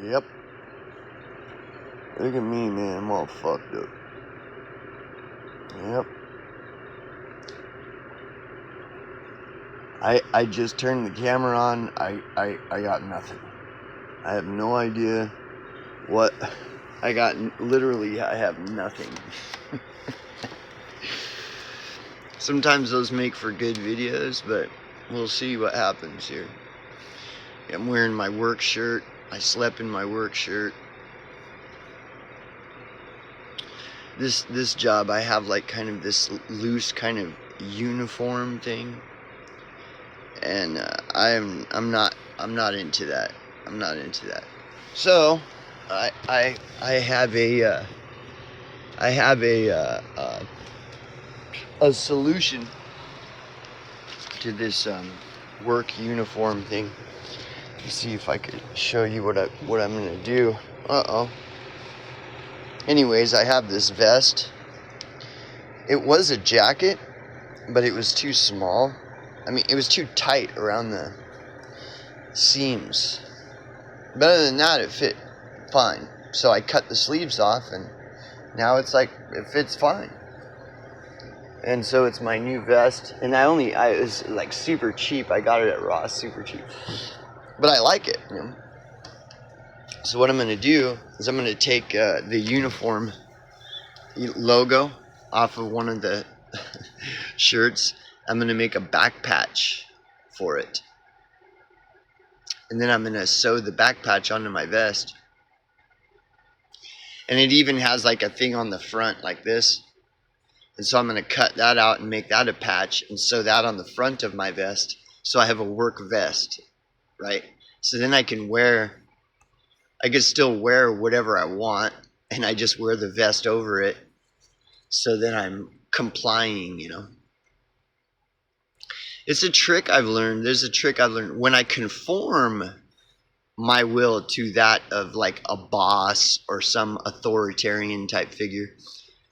Yep. Look at me, man. I'm all fucked up. Yep. I just turned the camera on. I got nothing. I have no idea what I got. Literally, I have nothing. Sometimes those make for good videos, but we'll see what happens here. I'm wearing my work shirt. I slept in my work shirt. This job, I have like kind of this loose kind of uniform thing, and I'm not into that. I'm not into that. So I have a solution to this work uniform thing. Let's see if I could show you what I'm gonna do. Anyways, I have this vest. It was a jacket, but it was too small. I mean, it was too tight around the seams. But other than that, it fit fine. So I cut the sleeves off, and now it's like, it fits fine. And so it's my new vest. And it was like super cheap. I got it at Ross, super cheap. But I like it, you know. So what I'm going to do is I'm going to take the uniform logo off of one of the shirts. I'm going to make a back patch for it. And then I'm going to sew the back patch onto my vest. And it even has like a thing on the front like this. And so I'm going to cut that out and make that a patch and sew that on the front of my vest. So I have a work vest, right? So then I can still wear whatever I want, and I just wear the vest over it. So then I'm complying, you know. It's a trick I've learned. There's a trick I've learned. When I conform my will to that of like a boss or some authoritarian type figure,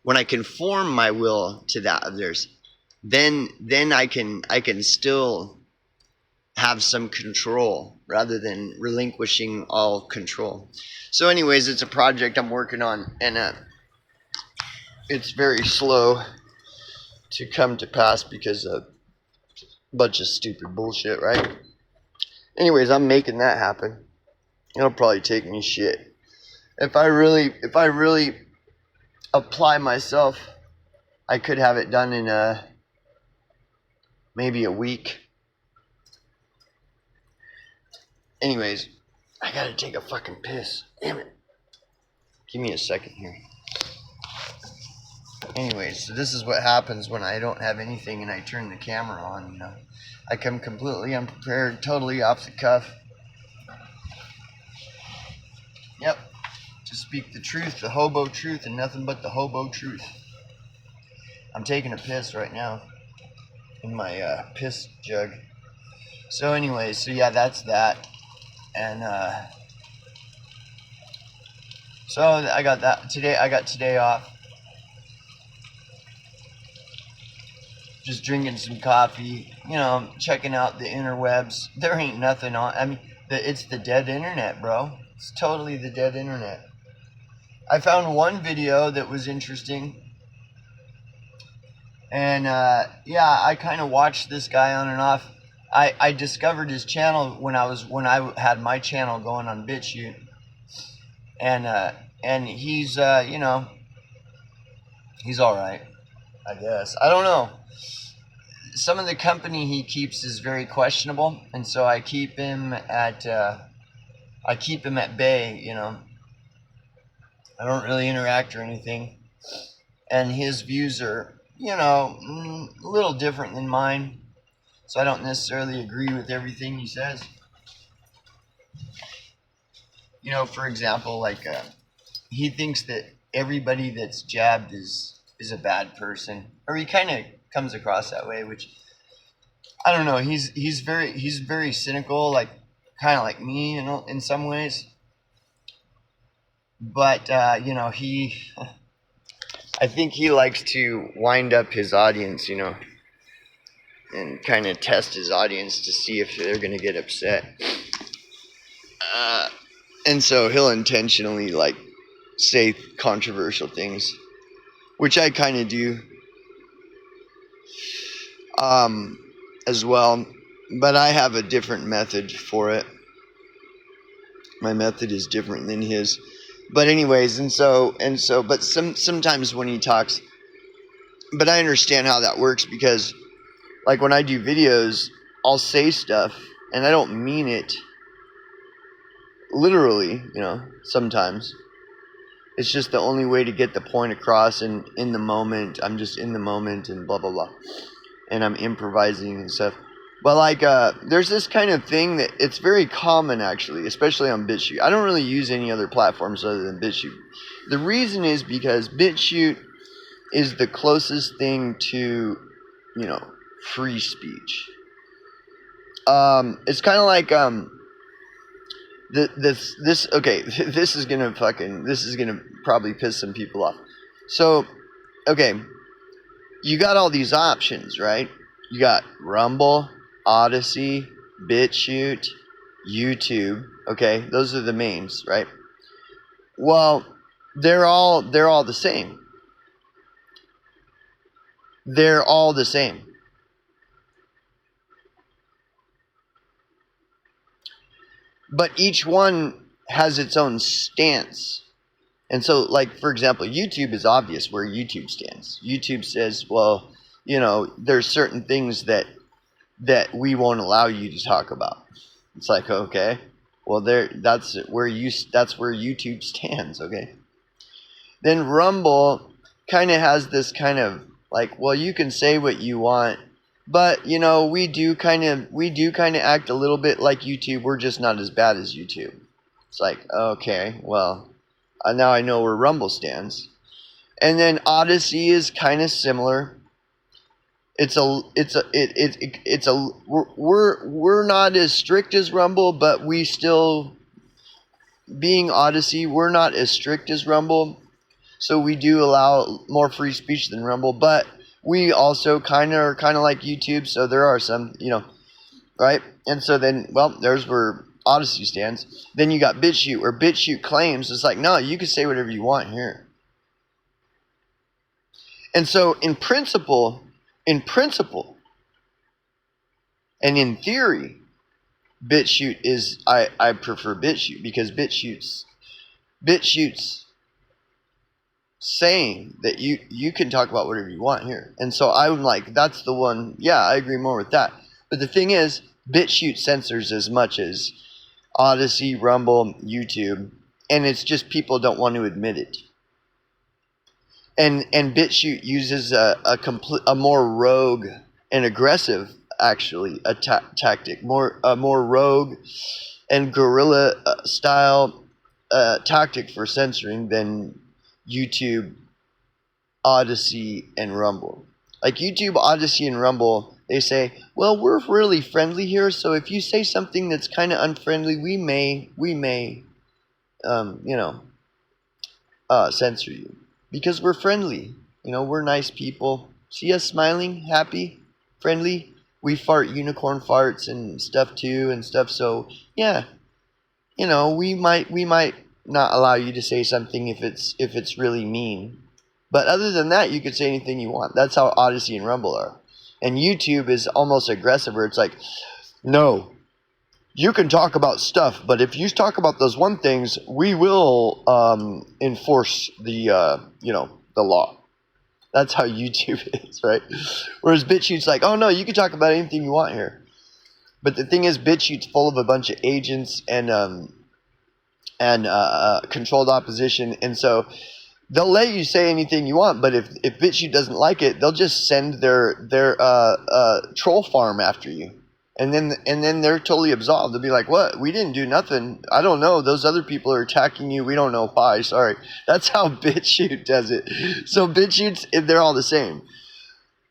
when I conform my will to that of theirs, then I can still have some control rather than relinquishing all control. So anyways, it's a project I'm working on, and it's very slow to come to pass because of a bunch of stupid bullshit, right? Anyways, I'm making that happen. It'll probably take me shit. If I really apply myself, I could have it done in maybe a week. Anyways, I gotta take a fucking piss. Damn it. Give me a second here. Anyways, so this is what happens when I don't have anything and I turn the camera on, you know. I come completely unprepared, totally off the cuff. Yep. To speak the truth, the hobo truth, and nothing but the hobo truth. I'm taking a piss right now in my piss jug. So anyways, so yeah, that's that. And so I got that today. I got today off. Just drinking some coffee, you know, checking out the interwebs. There ain't nothing on. I mean, it's the dead internet, bro. It's totally the dead internet. I found one video that was interesting. And yeah, I kind of watched this guy on and off. I discovered his channel when I had my channel going on BitChute. And he's you know, he's all right, I guess. I don't know. Some of the company he keeps is very questionable, and so I keep him at bay, you know. I don't really interact or anything, and his views are, you know, a little different than mine, so I don't necessarily agree with everything he says. You know, for example, like he thinks that everybody that's jabbed is a bad person, or he kind of comes across that way, which I don't know. He's very cynical, like kind of like me, you know, in some ways. But you know, I think he likes to wind up his audience, you know, and kind of test his audience to see if they're gonna get upset. And so he'll intentionally like say controversial things, which I kind of do as well, but I have a different method for it. My method is different than his. But anyways, but sometimes when he talks, but I understand how that works, because like when I do videos, I'll say stuff and I don't mean it literally, sometimes. It's just the only way to get the point across, and in the moment, I'm just in the moment and blah, blah, blah. And I'm improvising and stuff. But like, there's this kind of thing that it's very common actually, especially on BitChute. I don't really use any other platforms other than BitChute. The reason is because BitChute is the closest thing to, free speech. It's kind of like, this is gonna probably piss some people off. So, okay, you got all these options, right? You got Rumble, Odyssey, BitChute, YouTube. Okay, those are the mains, right? Well, they're all the same. They're all the same. But each one has its own stance. And so, like, for example, YouTube is obvious where YouTube stands. YouTube says, well, there's certain things that we won't allow you to talk about. It's like, okay, well, that's where YouTube stands, okay? Then Rumble kind of has this kind of like, well, you can say what you want, but we do kind of act a little bit like YouTube. We're just not as bad as YouTube. It's like, okay, well, now I know where Rumble stands. And then Odyssey is kind of similar. We're not as strict as Rumble, but we still, being Odyssey, we're not as strict as Rumble. So we do allow more free speech than Rumble, but we also kind of like YouTube. So there are some, right? And so then, well, there's where Odyssey stands. Then you got BitChute, where BitChute claims it's like, no, you can say whatever you want here. And so in principle, and in theory, BitChute is, I prefer BitChute, because BitChute's saying that you can talk about whatever you want here. And so I'm like, that's the one, yeah, I agree more with that. But the thing is, BitChute censors as much as Odyssey, Rumble, YouTube, and it's just people don't want to admit it. And BitChute uses a more rogue and aggressive, actually, tactic, more rogue and guerrilla style tactic for censoring than YouTube, Odyssey, and Rumble. Like YouTube, Odyssey, and Rumble, they say, well, we're really friendly here, so if you say something that's kind of unfriendly, we may censor you. Because we're friendly. We're nice people. See us smiling, happy, friendly. We fart unicorn farts and stuff too and stuff. So, yeah. We might not allow you to say something if it's really mean. But other than that, you could say anything you want. That's how Odyssey and Rumble are. And YouTube is almost aggressive, where it's like, no, you can talk about stuff, but if you talk about those one things, we will enforce the law. That's how YouTube is, right? Whereas BitChute's like, oh no, you can talk about anything you want here. But the thing is, BitChute's full of a bunch of agents and controlled opposition, and so they'll let you say anything you want. But if BitChute doesn't like it, they'll just send their troll farm after you. And then they're totally absolved. They'll be like, what? We didn't do nothing. I don't know. Those other people are attacking you. We don't know why. Sorry. That's how BitChute does it. So BitChute's, they're all the same.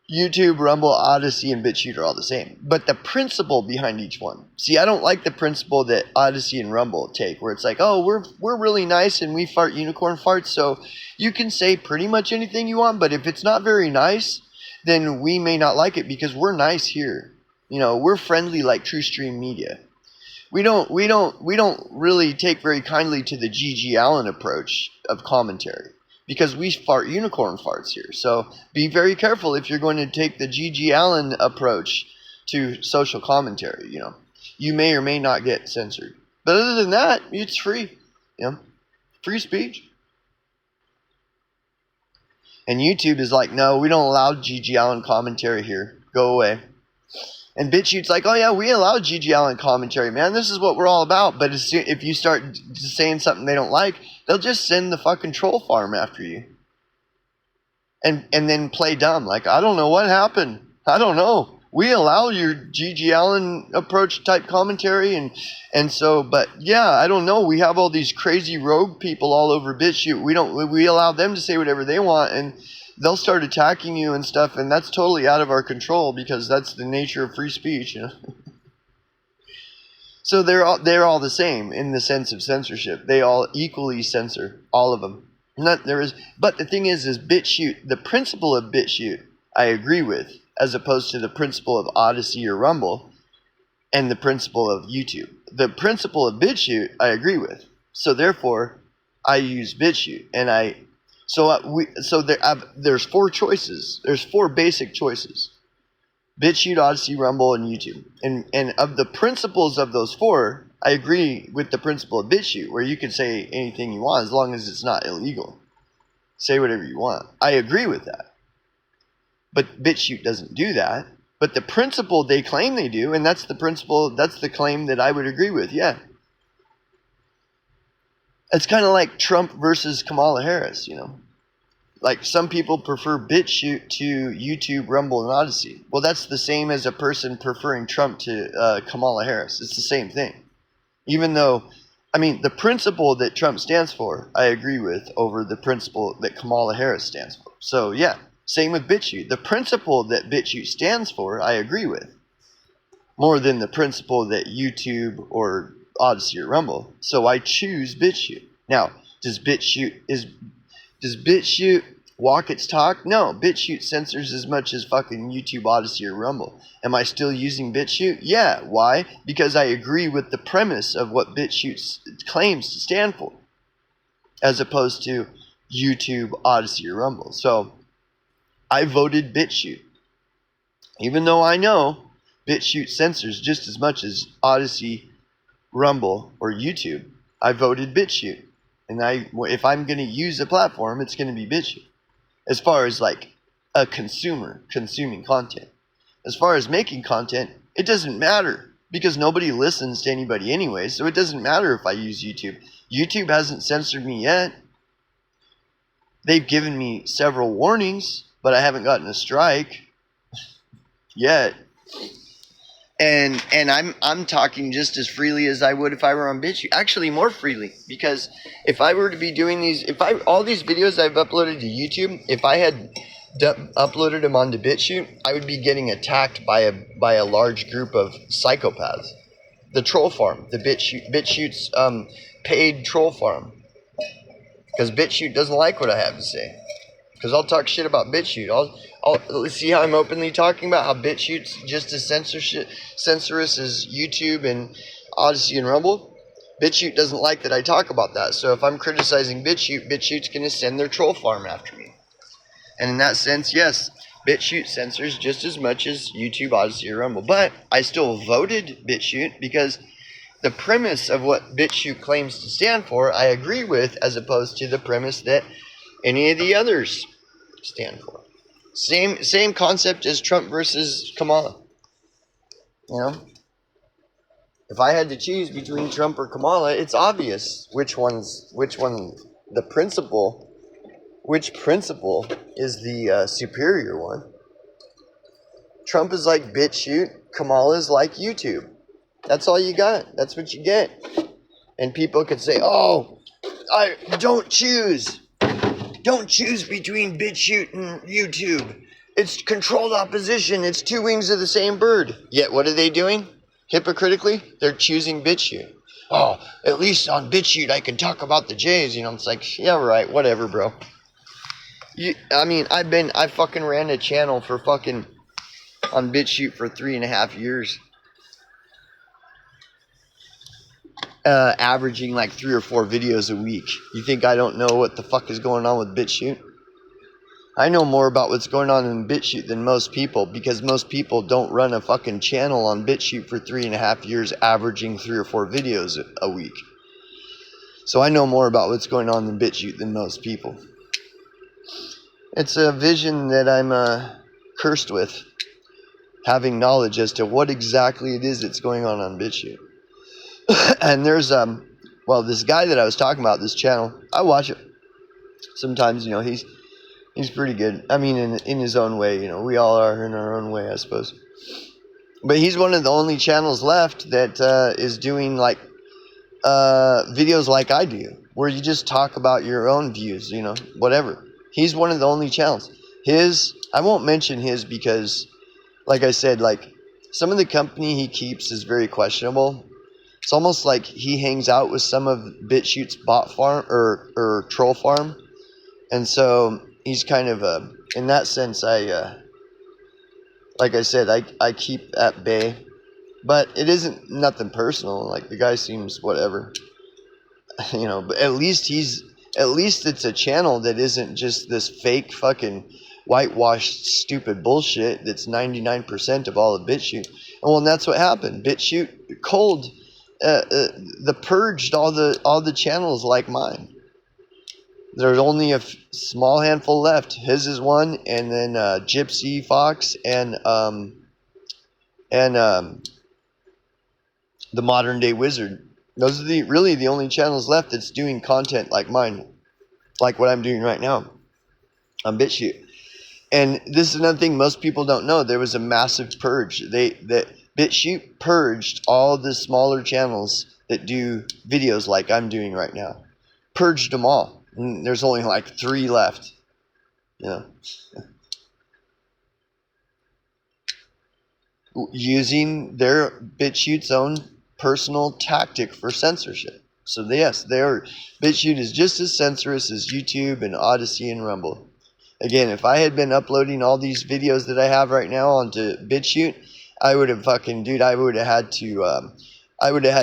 YouTube, Rumble, Odyssey, and BitChute are all the same. But the principle behind each one. See, I don't like the principle that Odyssey and Rumble take, where it's like, oh, we're really nice and we fart unicorn farts, so you can say pretty much anything you want, but if it's not very nice, then we may not like it because we're nice here. We're friendly like TrueStream Media. we don't really take very kindly to the G.G. Allen approach of commentary, because we fart unicorn farts here. So be very careful if you're going to take the G.G. Allen approach to social commentary. You know, you may or may not get censored, but other than that, it's free. You know, free speech. And YouTube is like, no, we don't allow G.G. Allen commentary here. Go away. And BitChute's like, oh yeah, we allow G.G. Allen commentary, man. This is what we're all about. But if you start saying something they don't like, they'll just send the fucking troll farm after you. And then play dumb. Like, I don't know what happened. I don't know. We allow your G.G. Allen approach type commentary. And so, but yeah, I don't know. We have all these crazy rogue people all over BitChute. We allow them to say whatever they want. And they'll start attacking you and stuff, and that's totally out of our control, because that's the nature of free speech, you know. So they're all the same in the sense of censorship. They all equally censor, all of them. But the thing is BitChute, the principle of BitChute, I agree with, as opposed to the principle of Odysee or Rumble, and the principle of YouTube. The principle of BitChute, I agree with. So therefore, I use BitChute, and there's 4 choices. There's 4 basic choices: BitChute, Odysee, Rumble, and YouTube. And of the principles of those 4, I agree with the principle of BitChute, where you can say anything you want as long as it's not illegal. Say whatever you want. I agree with that. But BitChute doesn't do that. But the principle they claim they do, and that's the claim that I would agree with, yeah. It's kind of like Trump versus Kamala Harris, you know. Like, some people prefer BitChute to YouTube, Rumble, and Odysee. Well, that's the same as a person preferring Trump to Kamala Harris. It's the same thing. Even though, I mean, the principle that Trump stands for, I agree with, over the principle that Kamala Harris stands for. So, yeah, same with BitChute. The principle that BitChute stands for, I agree with, more than the principle that YouTube or Odysee or Rumble. So I choose BitChute. Now, does BitChute walk its talk? No, BitChute censors as much as fucking YouTube, Odysee, or Rumble. Am I still using BitChute? Yeah. Why? Because I agree with the premise of what BitChute claims to stand for, as opposed to YouTube, Odysee, or Rumble. So I voted BitChute, even though I know BitChute censors just as much as Odysee, Rumble, or YouTube. I voted BitChute, and if I'm going to use a platform, it's going to be BitChute. As far as like a consumer consuming content, as far as making content, it doesn't matter, because nobody listens to anybody anyway. So it doesn't matter if I use YouTube. YouTube hasn't censored me yet. They've given me several warnings, but I haven't gotten a strike yet. And I'm talking just as freely as I would if I were on BitChute. Actually, more freely, because if I were to be doing all these videos I've uploaded to YouTube, if I had uploaded them onto BitChute, I would be getting attacked by a large group of psychopaths. The troll farm, BitChute's paid troll farm, because BitChute doesn't like what I have to say. Because I'll talk shit about BitChute. I'll see how I'm openly talking about how BitChute's just as censorous as YouTube and Odysee and Rumble. BitChute doesn't like that I talk about that. So if I'm criticizing BitChute, BitChute's going to send their troll farm after me. And in that sense, yes, BitChute censors just as much as YouTube, Odysee, or Rumble. But I still voted BitChute because the premise of what BitChute claims to stand for, I agree with, as opposed to the premise that any of the others stand for. Same concept as Trump versus Kamala. You know, if I had to choose between Trump or Kamala, it's obvious which principle is the superior one. Trump is like BitChute, Kamala is like YouTube. That's all you got. That's what you get. And people could say, "Oh, I don't choose." Don't choose between BitChute and YouTube. It's controlled opposition. It's 2 wings of the same bird. Yet what are they doing? Hypocritically, they're choosing BitChute. Oh, at least on BitChute I can talk about the Jays. You know, it's like, yeah, right, whatever, bro. I fucking ran a channel for fucking on BitChute for 3.5 years. averaging like 3 or 4 videos a week. You think I don't know what the fuck is going on with BitChute? I know more about what's going on in BitChute than most people, because most people don't run a fucking channel on BitChute for 3.5 years averaging 3 or 4 videos a week. So I know more about what's going on in BitChute than most people. It's a vision that I'm cursed with, having knowledge as to what exactly it is that's going on BitChute. And there's this guy that I was talking about, this channel, I watch it sometimes. He's pretty good. I mean, in his own way. We all are in our own way, I suppose. But he's one of the only channels left that is doing like videos like I do, where you just talk about your own views, whatever. He's one of the only channels. I won't mention his because, like I said, like some of the company he keeps is very questionable. It's almost like he hangs out with some of BitChute's bot farm or troll farm, and so he's kind of in that sense. Like I said, I keep at bay, but it isn't nothing personal. Like the guy seems whatever, But at least it's a channel that isn't just this fake fucking whitewashed stupid bullshit that's 99% of all of BitChute. And that's what happened. BitChute cold. Purged all the channels like mine. There's only a small handful left. His is one, and then Gypsy Fox and the Modern Day Wizard. Those are really the only channels left that's doing content like mine, like what I'm doing right now on BitChute. And this is another thing most people don't know. There was a massive purge. BitChute purged all the smaller channels that do videos like I'm doing right now. Purged them all. And there's only like 3 left. Using their BitChute's own personal tactic for censorship. So yes, BitChute is just as censorious as YouTube and Odyssey and Rumble. Again, if I had been uploading all these videos that I have right now onto BitChute, I would have had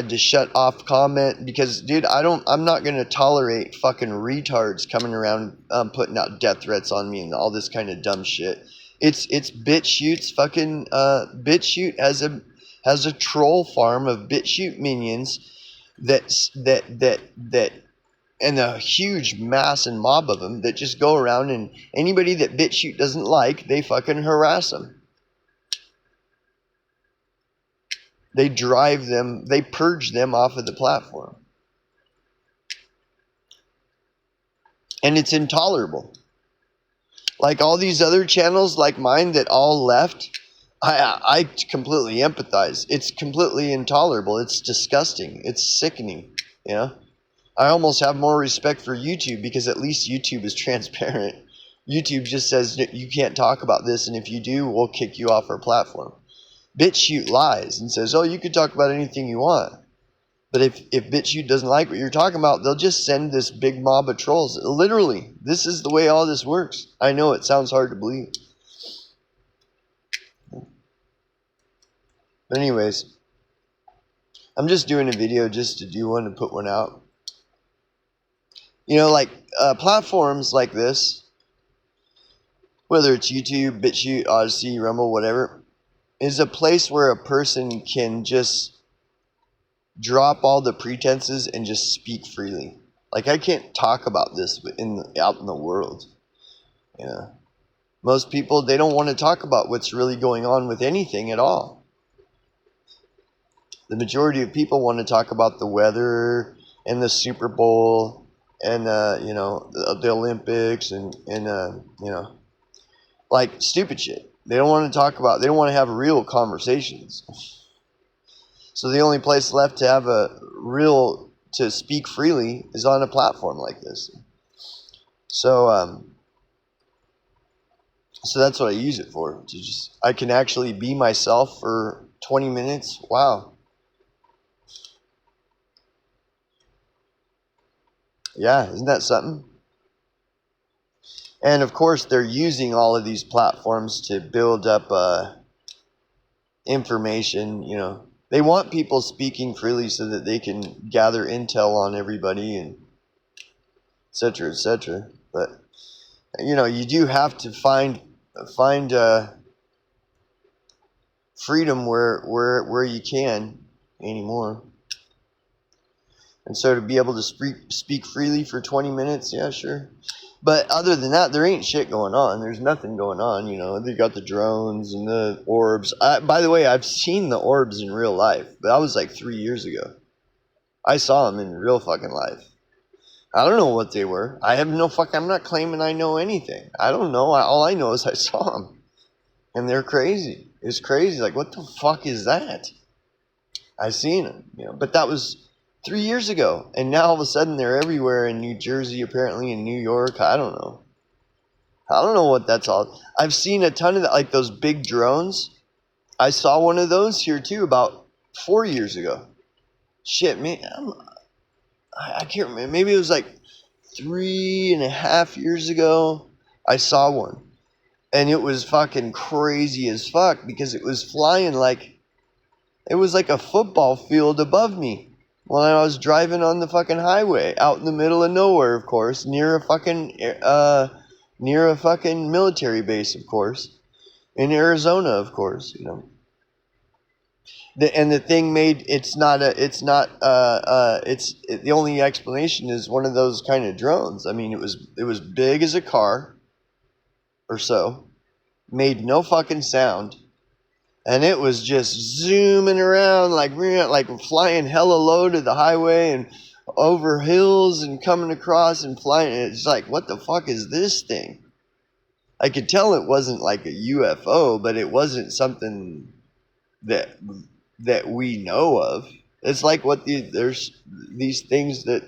to shut off comment, because dude, I'm not going to tolerate fucking retards coming around putting out death threats on me and all this kind of dumb shit. It's BitChute's fucking BitChute has a troll farm of BitChute minions that and a huge mass and mob of them that just go around, and anybody that BitChute doesn't like, they fucking harass them. They purge them off of the platform. And it's intolerable. Like all these other channels like mine that all left, I completely empathize. It's completely intolerable. It's disgusting. It's sickening. I almost have more respect for YouTube, because at least YouTube is transparent. YouTube just says you can't talk about this, and if you do, we'll kick you off our platform. BitChute lies and says, oh, you can talk about anything you want. But if BitChute doesn't like what you're talking about, they'll just send this big mob of trolls. Literally, this is the way all this works. I know it sounds hard to believe. But anyways, I'm just doing a video just to do one and put one out. Platforms like this, whether it's YouTube, BitChute, Odyssey, Rumble, whatever, is a place where a person can just drop all the pretenses and just speak freely. Like, I can't talk about this out in the world. Most people, they don't want to talk about what's really going on with anything at all. The majority of people want to talk about the weather and the Super Bowl and the Olympics and like stupid shit. They don't want to have real conversations. So the only place left to have to speak freely is on a platform like this. So that's what I use it for. I can actually be myself for 20 minutes. Wow. Yeah, isn't that something? And of course, they're using all of these platforms to build up information. They want people speaking freely so that they can gather intel on everybody and et cetera, et cetera. But, you know, you do have to find freedom where you can anymore. And so to be able to speak freely for 20 minutes, yeah, sure. But other than that, there ain't shit going on. There's nothing going on, you know. They got the drones and the orbs. By the way, I've seen the orbs in real life, but that was like 3 years ago. I saw them in real fucking life. I don't know what they were. I'm not claiming I know anything. I don't know. All I know is I saw them. And they're crazy. It's crazy. Like, what the fuck is that? I seen them, you know. But that was 3 years ago, and now all of a sudden they're everywhere in New Jersey, apparently in New York. I don't know what that's all. I've seen a ton of that, like those big drones. I saw one of those here too about 4 years ago. Shit, man, I can't remember. Maybe it was like 3.5 years ago. I saw one, and it was fucking crazy as fuck because it was flying like it was like a football field above me. When I was driving on the fucking highway, out in the middle of nowhere, of course, near a fucking military base, of course, in Arizona, of course, you know. The thing the only explanation is one of those kind of drones. I mean, it was big as a car, or so, made no fucking sound. And it was just zooming around like flying hella low to the highway and over hills and coming across and flying. It's like, what the fuck is this thing? I could tell it wasn't like a UFO, but it wasn't something that we know of. It's like there's these things that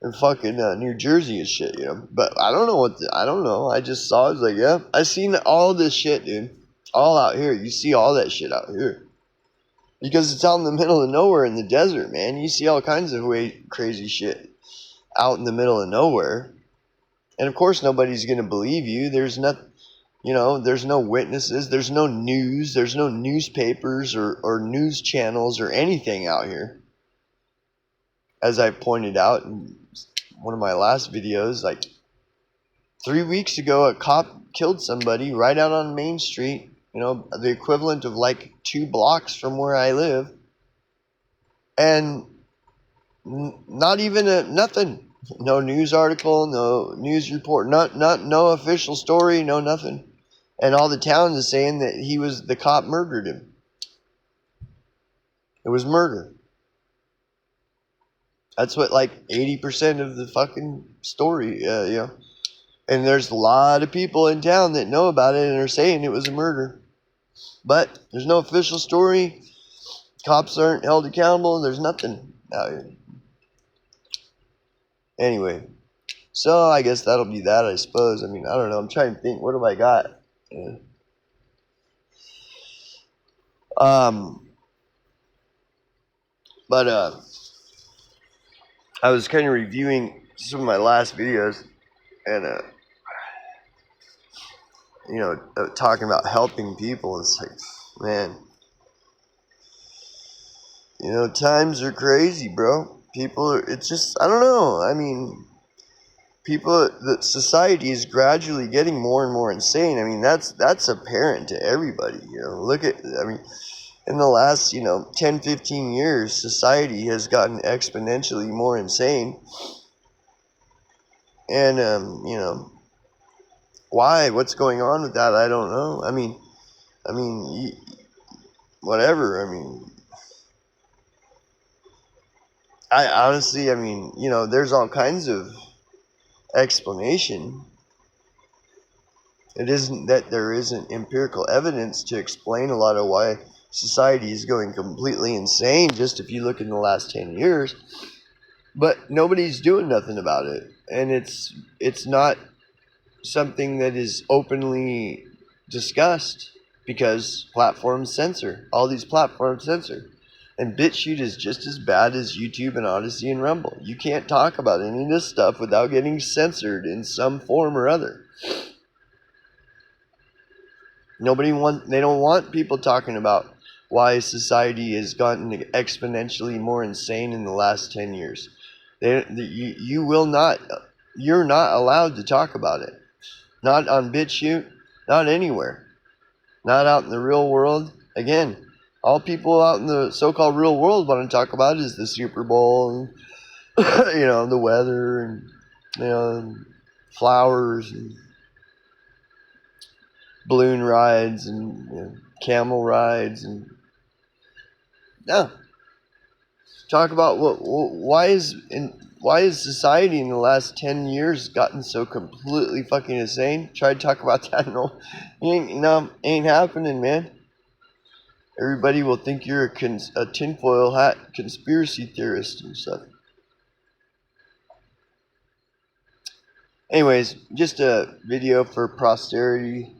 are fucking New Jersey and shit, you know. But I don't know. I just saw it. I was like, yeah, I seen all this shit, dude. All out here. You see all that shit out here. Because it's out in the middle of nowhere in the desert, man. You see all kinds of crazy shit out in the middle of nowhere. And of course nobody's going to believe you. There's no witnesses. There's no news. There's no newspapers or news channels or anything out here. As I pointed out in one of my last videos, like 3 weeks ago, a cop killed somebody right out on Main Street. You know, the equivalent of like 2 blocks from where I live. And not even nothing. No news article, no news report, no official story, no nothing. And all the town is saying that the cop murdered him. It was murder. That's what like 80% of the fucking story, you know. And there's a lot of people in town that know about it and are saying it was a murder. But there's no official story. Cops aren't held accountable. There's nothing out here. Anyway, so I guess that'll be that, I suppose. I mean, I don't know. I'm trying to think. What have I got? Yeah. But I was kind of reviewing some of my last videos and you know, talking about helping people. It's like, man, you know, times are crazy, bro. It's just, I don't know. I mean, the society is gradually getting more and more insane. I mean, that's apparent to everybody, you know. In the last, 10, 15 years, society has gotten exponentially more insane. And, why? What's going on with that? I don't know. I mean, whatever. I mean, I honestly, there's all kinds of explanation. It isn't that there isn't empirical evidence to explain a lot of why society is going completely insane, just if you look in the last 10 years. But nobody's doing nothing about it. And it's not something that is openly discussed because platforms censor. All these platforms censor. And BitChute is just as bad as YouTube and Odyssey and Rumble. You can't talk about any of this stuff without getting censored in some form or other. They don't want people talking about why society has gotten exponentially more insane in the last 10 years. You're not allowed to talk about it. Not on BitChute, not anywhere. Not out in the real world. Again, all people out in the so-called real world want to talk about is the Super Bowl and the weather and and flowers and balloon rides and camel rides and no. Talk about why is society in the last 10 years gotten so completely fucking insane? Try to talk about that. No, ain't happening, man. Everybody will think you're a tinfoil hat conspiracy theorist and stuff. Anyways, just a video for posterities.